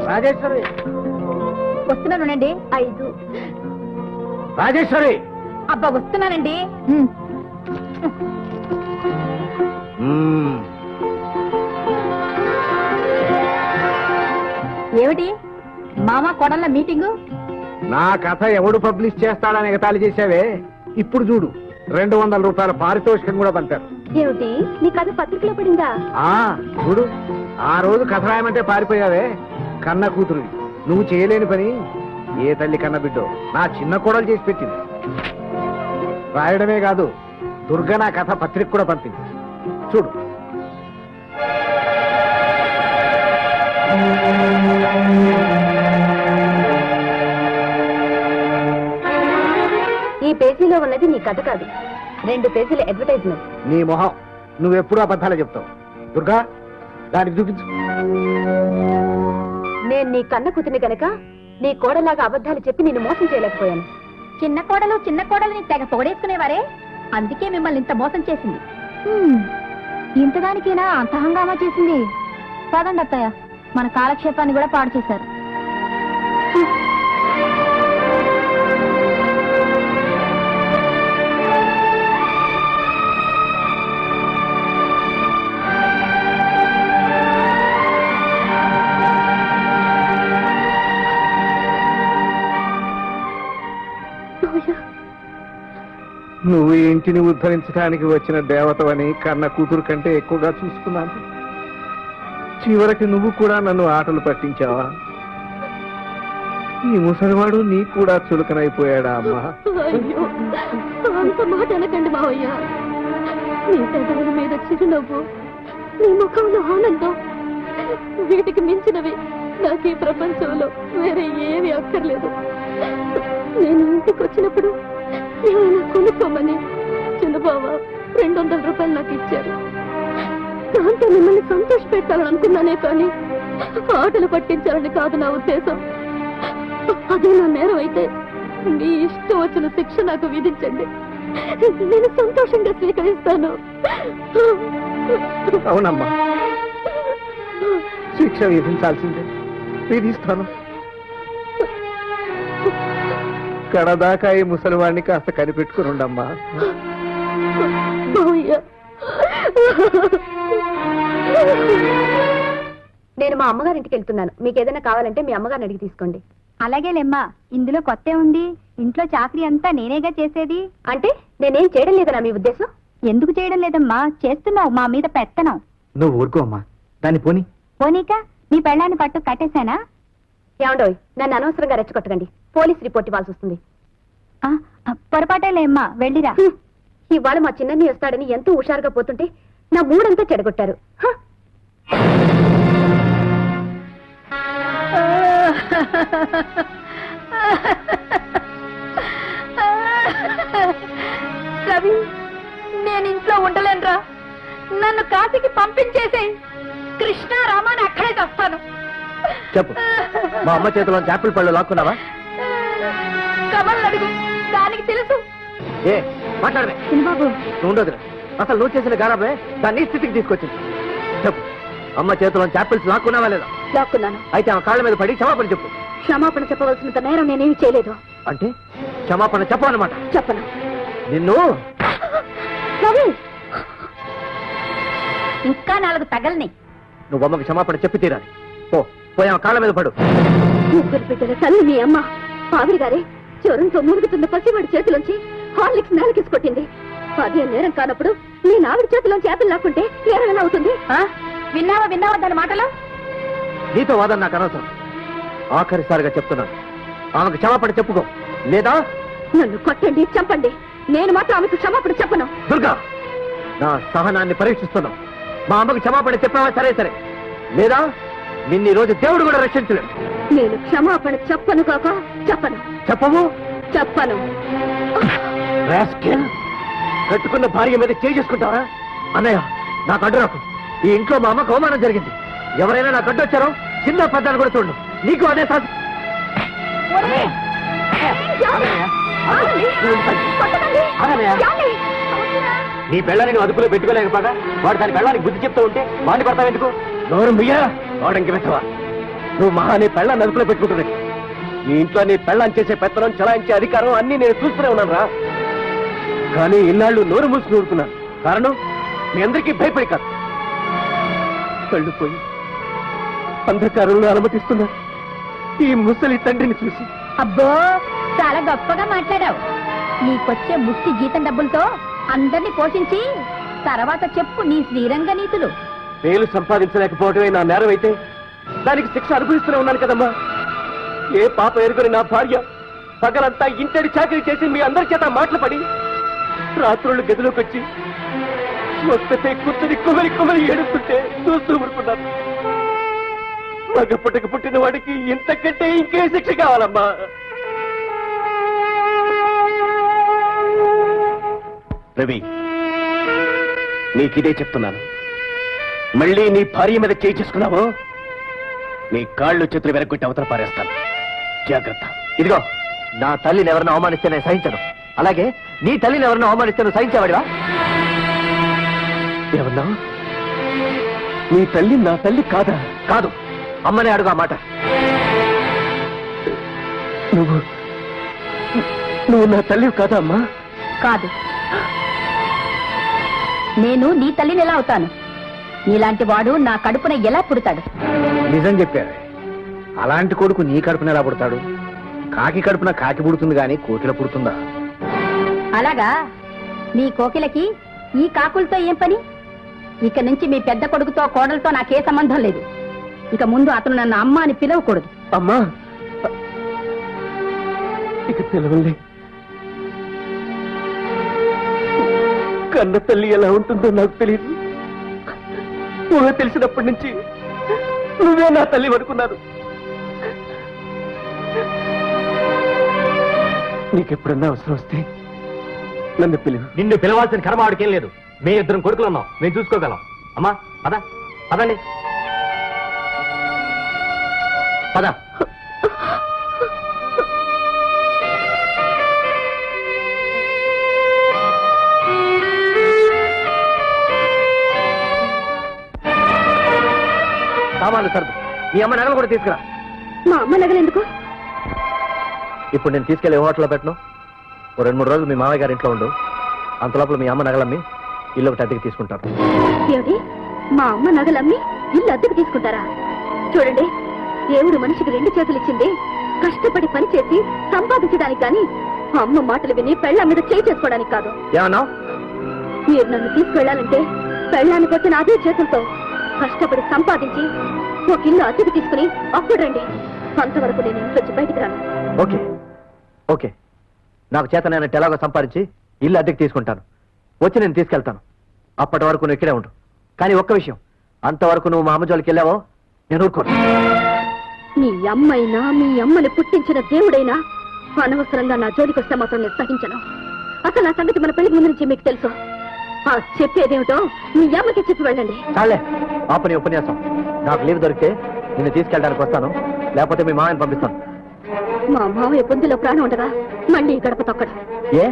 రాజేశ్వరి వస్తున్నానండి. 5. రాజేశ్వరి అబ్బా వస్తున్నానండి. ఏమిటి మామ కొడల మీటింగు? నా కథ ఎవడు పబ్లిష్ చేస్తాడని ఎగతాళి చేసావే, ఇప్పుడు చూడు 200 రూపాయల పారితోషికం కూడా పంపారు. ఏమిటి నీ కథ పత్రికలో పడిందా? చూడు, ఆ రోజు కథ రాయమంటే పారిపోయావే. కన్న కూతురు నువ్వు చేయలేని పని ఏ తల్లి కన్న బిడ్డో నా చిన్న కోడలు చేసి పెట్టింది. రాయడమే కాదు, దుర్గ నా కథ పత్రిక కూడా పంపింది. చూడు. ఈ పేజీలో ఉన్నది నీ కథ కాదు, 2 పేజీల అడ్వర్టైజ్మెంట్. నీ మొహం, నువ్వెప్పుడు అబద్ధాలే చెప్తావు. దుర్గా, దానికి చూపించు. నేను నీ కన్న కూతుని గనక నీ కోడలాగా అబద్ధాలు చెప్పి నిన్ను మోసం చేయలేకపోయాను. చిన్న కోడలని తెగ పొగడేసుకునేవారే, అందుకే మిమ్మల్ని ఇంత మోసం చేసింది. ఇంతదానికేనా అంత హంగామా చేసింది? పదండి అత్తయ్య, మన కాలక్షేపాన్ని కూడా పాడు చేశారు. నువ్వు ఈ ఇంటిని ఉద్ధరించడానికి వచ్చిన దేవతవని కన్న కూతురు కంటే ఎక్కువగా చూసుకున్నాను. చివరికి నువ్వు కూడా నన్ను ఆటలు పట్టించావా? ఈ ముసలివాడు నీ కూడా చులకనైపోయాడా అమ్మా? అంత మాట అనకండి మావయ్య. నీ పెదవుల మీద చిరునవ్వు, నీ ముఖంలో ఆనందం, వీటికి మించినవి నాకు ఈ ప్రపంచంలో వేరే ఏమీ అక్కర్లేదు. నేను ఇంటికి వచ్చినప్పుడు ఏమైనా కొనుక్కోమని చిన్నబావ 200 రూపాయలు నాకు ఇచ్చారు. దాంతో మిమ్మల్ని సంతోష పెట్టాలని అనుకున్నానే కానీ ఆటలు పట్టించాలని కాదు నా ఉద్దేశం. అదే నా నేరం అయితే మీ ఇష్టం వచ్చిన శిక్ష నాకు విధించండి, నేను సంతోషంగా స్వీకరిస్తాను. అవునమ్మా, శిక్ష విధించాల్సిందే, విధిస్తాను. కడదాకా ఈ ముసలివాడిని కాస్త కనిపెట్టుకుని ఉండమ్మా. నేను మా అమ్మగారింటికి వెళ్తున్నాను. మీకు ఏదైనా కావాలంటే మీ అమ్మగారిని అడిగి తీసుకోండి. అలాగేలేమ్మా, ఇందులో కొత్త ఉంది. ఇంట్లో చాకరీ అంతా నేనేగా చేసేది. అంటే నేనేం చేయడం లేదనా మీ ఉద్దేశం? ఎందుకు చేయడం లేదమ్మా, చేస్తున్నావు. మా మీద పెత్తనం. నువ్వు ఊరుకో అమ్మా, దాన్ని పోనీ. పోనీక నీ పెళ్ళాన్ని పట్టు కట్టేశానా? ఏమండోయ్, నన్ను అనవసరంగా రెచ్చగొట్టకండి. పోలీస్ రిపోర్ట్ ఇవ్వాల్సి వస్తుంది. పొరపాటేలేమ్మా, వెళ్ళిరా. ఇవాళ మా చిన్నన్ని వస్తాడని ఎంతో హుషారుగా పోతుంటే నా మూడంతా చెడగొట్టారు. రవి, నేను ఇంట్లో ఉండలేనురా. నన్ను కాశీకి పంపించేసే. కృష్ణ రామాని అక్కడే వస్తాను. చెప్పు, మా అమ్మ చేతిలో యాపిల్ పళ్ళు లాక్కున్నావా? కమల్ అడుగు, దానికి తెలుసు. ఏ మాట్లాడమే బాబు, నువ్వు ఉండదు. అసలు నువ్వు చేసిన గారాబే దాన్ని స్థితికి తీసుకొచ్చింది. చెప్పు, అమ్మ చేతిలో యాపిల్స్ లాక్కున్నావా లేదా? లాక్కున్నాను. అయితే ఆ కాళ్ళ మీద పడి క్షమాపణ చెప్పు. క్షమాపణ చెప్పవలసినంత నేరం నేనేమి చేయలేదు. అంటే క్షమాపణ చెప్పనమాట? చెప్పను. నిన్ను ఇంకా 4 తగలని. నువ్వు అమ్మకి క్షమాపణ చెప్పి తీరాలి. పోయి ఆ కాళ్ళ మీద పడు. ముగ్గురు బిడ్డల తల్లి మీ అమ్మ ఆవిరి గారే జ్వరంతో మురుగుతున్న పసివాడి చేతిలోంచి హార్లిక్స్ నేలకేసి కొట్టింది. అదే నేరం కానప్పుడు నేను ఆవిడ చేతిలోంచి యాపిల్ లాక్కుంటే నేరం ఎలా అవుతుంది? విన్నావా దాని మాటలు? నీతో వాదన నాకు అనవసరం. ఆఖరిసారిగా చెప్తున్నాను, ఆమెకు క్షమాపణ చెప్పుకో, లేదా నన్ను కొట్టండి, చంపండి, నేను మాత్రం ఆమెకు క్షమాపణ చెప్పను. దుర్గా, నా సహనాన్ని పరీక్షిస్తున్నావు. మా అమ్మకి క్షమాపణ చెప్పావా? సరే, లేదా నిన్ను ఈ రోజు దేవుడు కూడా రక్షించలేడు. నేను క్షమాపణ చెప్పను కాక చెప్పను. చెప్పను. కట్టుకున్న భార్య మీద చేసుకుంటావా? అన్నయ్య, నాకు అడ్డు రాకు. ఈ ఇంట్లో మా అమ్మకు అవమానం జరిగింది. ఎవరైనా నాకు అడ్డు వచ్చారో చిన్న పెద్దాన్ని కూడా చూడు. నీకు అదే సాధ్యం. నీ పెళ్ళాన్ని నువ్వు అదుపులో పెట్టుకోలేకపోగా వాడు దాని పెళ్ళానికి బుద్ధి చెప్తూ ఉంటే వాడిని కొడతావు ఎందుకు? నోరు ముయ్యా వాడు ఇంక పెట్టవా? నువ్వు మహాని పెళ్ళాన్ని అదుపులో పెట్టుకుంటున్నావు. నీ ఇంట్లో నీ పెళ్ళాన్ని చేసే పెత్తనం చలాయించే అధికారం అన్నీ నేను చూస్తూనే ఉన్నాను రా. కానీ ఇన్నాళ్ళు నోరు మూసి నూరుకున్నాను. కారణం మీ అందరికీ భయపడి కాదు. కళ్ళు పోయి అంధకారంలో అనుమతిస్తున్నా ఈ ముసలి తండ్రిని చూసి. అబ్బో చాలా గొప్పగా మాట్లాడావు. నీకొచ్చే ముష్టి జీతం డబ్బులతో అందరినీ పోషించి తర్వాత చెప్పు నీ శ్రీరంగ నీతులు. పేలు సంపాదించలేకపోవడమే నా నేరం అయితే దానికి శిక్ష అనుభవిస్తూనే ఉన్నాను కదమ్మా. ఏ పాప ఎరుగని నా భార్య పగలంతా ఇంటడి చాకరీ చేసి మీ అందరి చేత మాటలు పడి రాత్రుళ్ళు గదిలోకి వచ్చి వస్తే కూర్చొని కుమరి కుమరి ఏడుస్తుంటే చూస్తూ ఊరుకున్నాను. మగ పుట్టక పుట్టిన వాడికి ఇంతకంటే ఇంకే శిక్ష కావాలమ్మా. రవి, నీకిదే చెప్తున్నాను. మళ్ళీ నీ భార్య మీద చేయి చేసుకున్నావో నీ కాళ్ళు చేతులు వెనక్కొట్టి అవతల పారేస్తాను. జాగ్రత్త. ఇదిగో, నా తల్లిని ఎవరిని అవమానిస్తే నేను సహించను. అలాగే నీ తల్లిని ఎవరిని అవమానిస్తే నువ్వు సహించేవాడివా? ఏమన్నా? నీ తల్లి నా తల్లి కాదా? కాదు, అమ్మనే అడుగు ఆ మాట. నువ్వు నా తల్లి కాదా అమ్మా? కాదు, నేను నీ తల్లిని ఎలా అవుతాను? నీలాంటి వాడు నా కడుపున ఎలా పుడతాడు? నిజం చెప్పారు. అలాంటి కొడుకు నీ కడుపున ఎలా పుడతాడు? కాకి కడుపున కాకి పుడుతుంది గాని కోకిల పుడుతుందా? అలాగా? మీ కోకిలకి ఈ కాకులతో ఏం పని? ఇక నుంచి మీ పెద్ద కొడుకుతో కోడలతో నాకే సంబంధం లేదు. ఇక ముందు అతను నన్ను అమ్మ అని పిలవకూడదు. అమ్మా, ఇక పిలవలే. కన్న తల్లి ఎలా ఉంటుందో నాకు తెలియదు. నువ్వే తెలిసినప్పటి నుంచి నువ్వే నా తల్లి అనుకున్నాను. నీకెప్పుడన్నా అవసరం వస్తే నన్ను పిలువు. నిన్ను పిలవాల్సిన కర్మ ఆడికేం లేదు. మే ఇద్దరం కొడుకులు ఉన్నాం, మేము చూసుకోగలం. అమ్మా పద, పదండి పద. సామాన్లు సర్దు. మీ అమ్మ నగలు కూడా తీసుకురా. మా అమ్మ నగలు ఎందుకు? ఇప్పుడు నేను తీసుకెళ్లి హోటల్లో పెట్టను. ఓ 2-3 రోజులు మీ మామయ్య గారి ఇంట్లో ఉండు. అంతలోపల మీ అమ్మ నగలమ్మి ఇల్లు ఒకటి అద్దెకి తీసుకుంటారు. ఏమిటి? మా అమ్మ నగలమ్మి ఇల్లు అద్దెకు తీసుకుంటారా? చూడండి, దేవుడు మనిషికి 2 చేతులు ఇచ్చింది కష్టపడి పని చేసి సంపాదించడానికి, కానీ అమ్మ మాటలు విని పెళ్ళ మీద చేయి చేసుకోవడానికి కాదు. ఏమన్నావు? మీరు నన్ను తీసుకెళ్లాలంటే పెళ్ళాన్ని పెట్టిన అదే చేతులతో కష్టపడి సంపాదించి ఒక ఇల్లు అద్దెకు తీసుకుని అప్పుడు రండి. అంతవరకు నేను ఇంట్లోంచి బయటికి రాను. ఓకే ఓకే, నాకు చేత నేను ఎలాగో సంపాదించి ఇల్లు అద్దెకి తీసుకుంటాను. వచ్చి నేను తీసుకెళ్తాను. అప్పటి వరకు నువ్వు ఇక్కడే ఉండు. కానీ ఒక్క విషయం, అంతవరకు నువ్వు మా అమ్మ జోలికి వెళ్ళావో నేను ఊరుకోను. మీ అమ్మైనా మీ అమ్మని పుట్టించిన దేవుడైనా అనవసరంగా నా జోలికి వస్తే మాత్రం నేను సహించను. అసలు ఆ సంగతి మన పెళ్లి ముందు నుంచి మీకు తెలుసు. ఆ చెప్పేదేమిటో మీ అమ్మకి చెప్పి వెళ్ళండి. చాలే ఆపని ఉపన్యాసం. నాకు లీవ్ దొరికితే నిన్ను తీసుకెళ్ళడానికి వస్తాను, లేకపోతే మీ మామని పంపిస్తాను. మా మావయ్య పొందులో ప్రాణం ఉండగా మళ్ళీ గడప తొక్కడు. ఏ